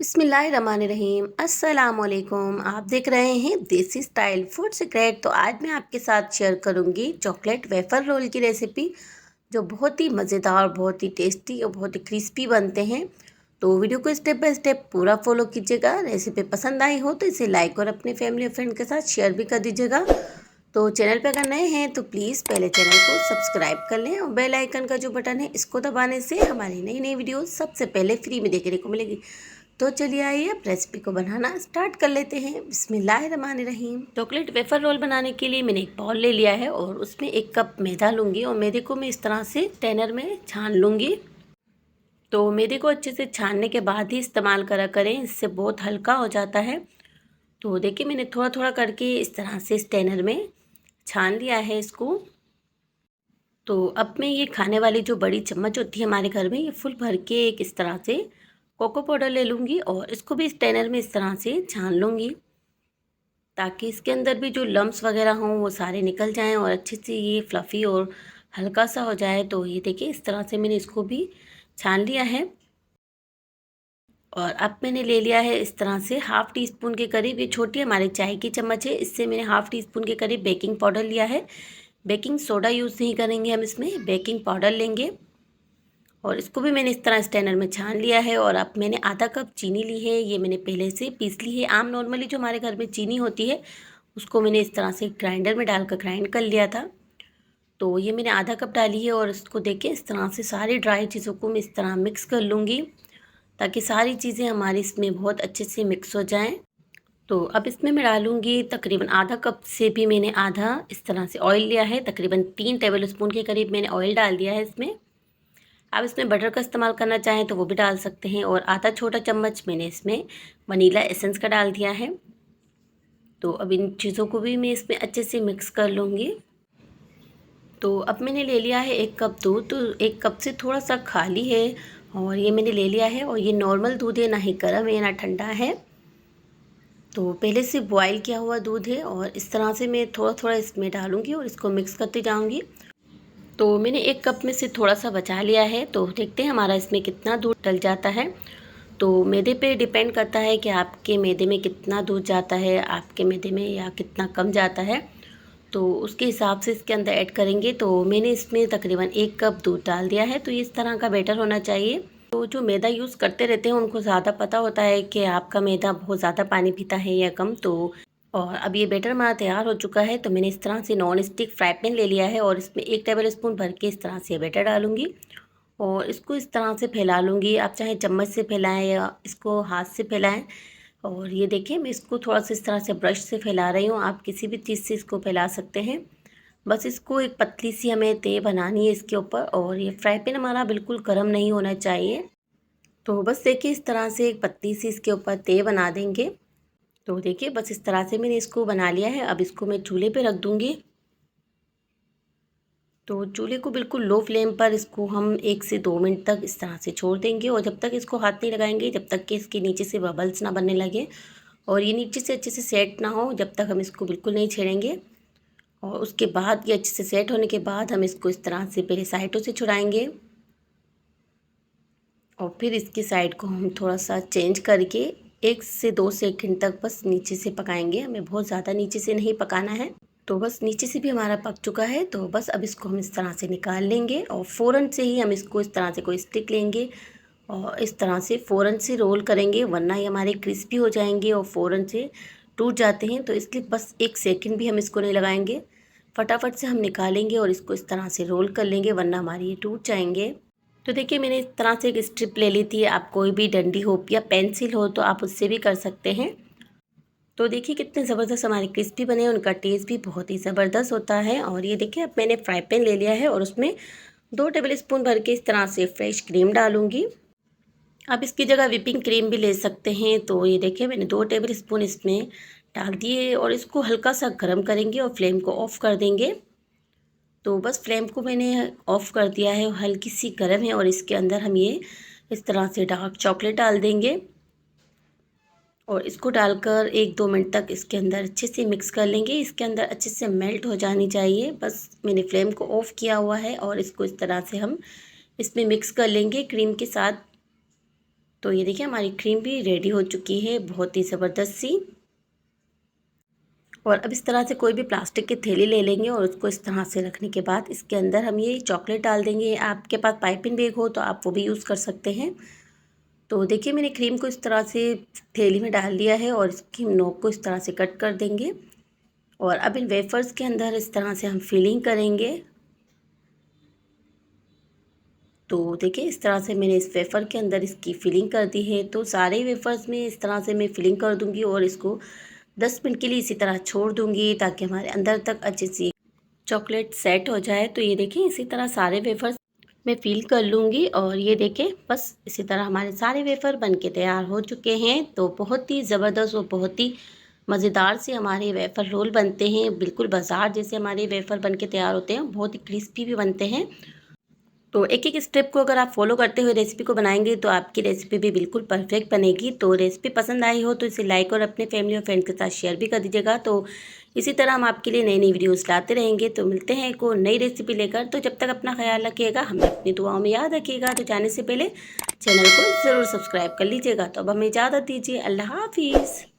बिस्मिल्लाहिर्रहमानिर्रहीम अस्सलामुअलैकुम। आप देख रहे हैं देसी स्टाइल फूड सीक्रेट। तो आज मैं आपके साथ शेयर करूंगी चॉकलेट वेफर रोल की रेसिपी, जो बहुत ही मज़ेदार, बहुत ही टेस्टी और बहुत ही क्रिस्पी बनते हैं। तो वीडियो को स्टेप बाय स्टेप पूरा फॉलो कीजिएगा। रेसिपी पसंद आई हो तो इसे लाइक और अपने फैमिली और फ्रेंड के साथ शेयर भी कर दीजिएगा। तो चैनल पर अगर नए हैं तो प्लीज़ पहले चैनल को सब्सक्राइब कर लें और बेल आइकन का जो बटन है इसको दबाने से हमारी नई नई वीडियो सबसे पहले फ्री में देखने को मिलेगी। तो चलिए आइए अब रेसिपी को बनाना स्टार्ट कर लेते हैं। बिस्मिल्लाहिर्रहमानिर्रहीम। चॉकलेट वेफर रोल बनाने के लिए मैंने एक बाउल ले लिया है और उसमें 1 कप मैदा लूँगी और मैदे को मैं इस तरह से स्ट्रेनर में छान लूँगी। तो मैदे को अच्छे से छानने के बाद ही इस्तेमाल करा करें, इससे बहुत हल्का हो जाता है। तो देखिए मैंने थोड़ा थोड़ा करके इस तरह से स्ट्रेनर में छान लिया है इसको। तो अब मैं ये खाने वाली जो बड़ी चम्मच होती है हमारे घर में, ये फुल भर के एक इस तरह से कोको पाउडर ले लूँगी और इसको भी स्ट्रेनर में इस तरह से छान लूँगी, ताकि इसके अंदर भी जो लम्स वगैरह हों वो सारे निकल जाएं और अच्छे से ये फ्लफ़ी और हल्का सा हो जाए। तो ये देखिए इस तरह से मैंने इसको भी छान लिया है। और अब मैंने ले लिया है इस तरह से हाफ़ टी स्पून के करीब, ये छोटी हमारी चाय की चम्मच है, इससे मैंने हाफ़ टी स्पून के करीब बेकिंग पाउडर लिया है। बेकिंग सोडा यूज़ नहीं करेंगे हम, इसमें बेकिंग पाउडर लेंगे। और इसको भी मैंने इस तरह स्ट्रेनर में छान लिया है। और अब मैंने आधा कप चीनी ली है, ये मैंने पहले से पीस ली है। आम नॉर्मली जो हमारे घर में चीनी होती है उसको मैंने इस तरह से ग्राइंडर में डालकर ग्राइंड कर लिया था। तो ये मैंने आधा कप डाली है और इसको देखिए इस तरह से सारी ड्राई चीज़ों को मैं इस तरह मिक्स कर लूँगी, ताकि सारी चीज़ें हमारी इसमें बहुत अच्छे से मिक्स हो जाएं। तो अब इसमें मैं डालूँगी तकरीबन आधा कप से भी मैंने आधा इस तरह से ऑयल लिया है, तकरीबन 3 टेबल स्पून के करीब मैंने ऑयल डाल दिया है इसमें। आप इसमें बटर का इस्तेमाल करना चाहें तो वो भी डाल सकते हैं। और आधा छोटा चम्मच मैंने इसमें वनीला एसेंस का डाल दिया है। तो अब इन चीज़ों को भी मैं इसमें अच्छे से मिक्स कर लूँगी। तो अब मैंने ले लिया है 1 कप दूध, तो 1 कप से थोड़ा सा खाली है और ये मैंने ले लिया है। और ये नॉर्मल दूध है, ना ही गर्म है ना ठंडा है। तो पहले से बॉयल किया हुआ दूध है और इस तरह से मैं थोड़ा थोड़ा इसमें डालूँगी और इसको मिक्स करती जाऊँगी। तो मैंने 1 कप में से थोड़ा सा बचा लिया है, तो देखते हैं हमारा इसमें कितना दूध डल जाता है। तो मैदे पे डिपेंड करता है कि आपके मैदे में कितना दूध जाता है, आपके मैदे में या कितना कम जाता है। तो उसके हिसाब से इसके अंदर ऐड करेंगे। तो मैंने इसमें तकरीबन 1 कप दूध डाल दिया है। तो ये इस तरह का बैटर होना चाहिए। तो जो मैदा यूज़ करते रहते हैं उनको ज़्यादा पता होता है कि आपका मैदा बहुत ज़्यादा पानी पीता है या कम। तो और अब ये बैटर हमारा तैयार हो चुका है। तो मैंने इस तरह से नॉन स्टिक फ्राई पैन ले लिया है और इसमें 1 टेबल स्पून भर के इस तरह से बैटर डालूंगी और इसको इस तरह से फैला लूँगी। आप चाहे चम्मच से फैलाएं या इसको हाथ से फैलाएं। और ये देखिए मैं इसको थोड़ा सा इस तरह से ब्रश से फैला रही हूँ, आप किसी भी चीज़ से इसको फैला सकते हैं। बस इसको एक पतली सी हमें तय बनानी है इसके ऊपर। और ये फ्राई पैन हमारा बिल्कुल गर्म नहीं होना चाहिए। तो बस देखिए इस तरह से एक पतली सी इसके ऊपर तय बना देंगे। तो देखिए बस इस तरह से मैंने इसको बना लिया है। अब इसको मैं चूल्हे पे रख दूँगी। तो चूल्हे को बिल्कुल लो फ्लेम पर इसको हम 1 से 2 मिनट तक इस तरह से छोड़ देंगे। और जब तक इसको हाथ नहीं लगाएंगे, जब तक कि इसके नीचे से बबल्स ना बनने लगे और ये नीचे से अच्छे से सेट ना हो, जब तक हम इसको बिल्कुल नहीं छेड़ेंगे। और उसके बाद ये अच्छे से सेट होने के बाद हम इसको इस तरह से पहले साइडों से छुड़ाएंगे और फिर इसकी साइड को हम थोड़ा सा चेंज करके 1 से 2 सेकंड तक बस नीचे से पकाएंगे। हमें बहुत ज़्यादा नीचे से नहीं पकाना है। तो बस नीचे से भी हमारा पक चुका है। तो बस अब इसको हम इस तरह से निकाल लेंगे और फ़ौरन से ही हम इसको इस तरह से कोई स्टिक लेंगे और इस तरह से फ़ौरन से रोल करेंगे, वरना ये हमारे क्रिस्पी हो जाएंगे और फ़ौरन से टूट जाते हैं। तो इसलिए बस 1 सेकंड भी हम इसको नहीं लगाएंगे, फटाफट से हम निकालेंगे और इसको इस तरह से रोल कर लेंगे, वरना हमारे ये टूट जाएंगे। तो देखिए मैंने इस तरह से एक स्ट्रिप ले ली थी। आप कोई भी डंडी हो या पेंसिल हो तो आप उससे भी कर सकते हैं। तो देखिए कितने ज़बरदस्त हमारे क्रिस्पी बने हैं, उनका टेस्ट भी बहुत ही ज़बरदस्त होता है। और ये देखिए अब मैंने फ्राई पैन ले लिया है और उसमें 2 टेबल स्पून भर के इस तरह से फ्रेश क्रीम डालूंगी। आप इसकी जगह व्हिपिंग क्रीम भी ले सकते हैं। तो ये देखिए मैंने 2 टेबल स्पून इसमें डाल दिए और इसको हल्का सा गर्म करेंगे और फ्लेम को ऑफ़ कर देंगे। तो बस फ्लेम को मैंने ऑफ़ कर दिया है, हल्की सी गर्म है। और इसके अंदर हम ये इस तरह से डार्क चॉकलेट डाल देंगे और इसको डालकर 1-2 मिनट तक इसके अंदर अच्छे से मिक्स कर लेंगे। इसके अंदर अच्छे से मेल्ट हो जानी चाहिए। बस मैंने फ्लेम को ऑफ़ किया हुआ है और इसको इस तरह से हम इसमें मिक्स कर लेंगे क्रीम के साथ। तो ये देखिए हमारी क्रीम भी रेडी हो चुकी है, बहुत ही ज़बरदस्त सी। और अब इस तरह से कोई भी प्लास्टिक की थैली ले लेंगे और उसको इस तरह से रखने के बाद इसके अंदर हम ये चॉकलेट डाल देंगे। आपके पास पाइपिंग बैग हो तो आप वो भी यूज़ कर सकते हैं। तो देखिए मैंने क्रीम को इस तरह से थैली में डाल दिया है और इसकी नोक को इस तरह से कट कर देंगे। और अब इन वेफर्स के अंदर इस तरह से हम फिलिंग करेंगे। तो देखिए इस तरह से मैंने इस वेफ़र के अंदर इसकी फिलिंग कर दी है। तो सारे वेफ़र्स में इस तरह से मैं फिलिंग कर दूंगी और इसको 10 मिनट के लिए इसी तरह छोड़ दूंगी ताकि हमारे अंदर तक अच्छी सी चॉकलेट सेट हो जाए। तो ये देखिए इसी तरह सारे वेफ़र्स मैं फिल कर लूँगी और ये देखें बस इसी तरह हमारे सारे वेफ़र बन के तैयार हो चुके हैं। तो बहुत ही ज़बरदस्त और बहुत ही मज़ेदार से हमारे वेफ़र रोल बनते हैं, बिल्कुल बाज़ार जैसे हमारे वेफ़र बन के तैयार होते हैं, बहुत ही क्रिस्पी भी बनते हैं। तो एक एक स्टेप को अगर आप फॉलो करते हुए रेसिपी को बनाएंगे तो आपकी रेसिपी भी बिल्कुल परफेक्ट बनेगी। तो रेसिपी पसंद आई हो तो इसे लाइक और अपने फैमिली और फ्रेंड के साथ शेयर भी कर दीजिएगा। तो इसी तरह हम आपके लिए नई नई वीडियोस लाते रहेंगे। तो मिलते हैं एक और नई रेसिपी लेकर। तो जब तक अपना ख्याल रखिएगा, हमें अपनी दुआओं में याद रखिएगा। तो जाने से पहले चैनल को ज़रूर सब्सक्राइब कर लीजिएगा। तो अब हमें इजाज़त दीजिए, अल्लाह हाफिज़।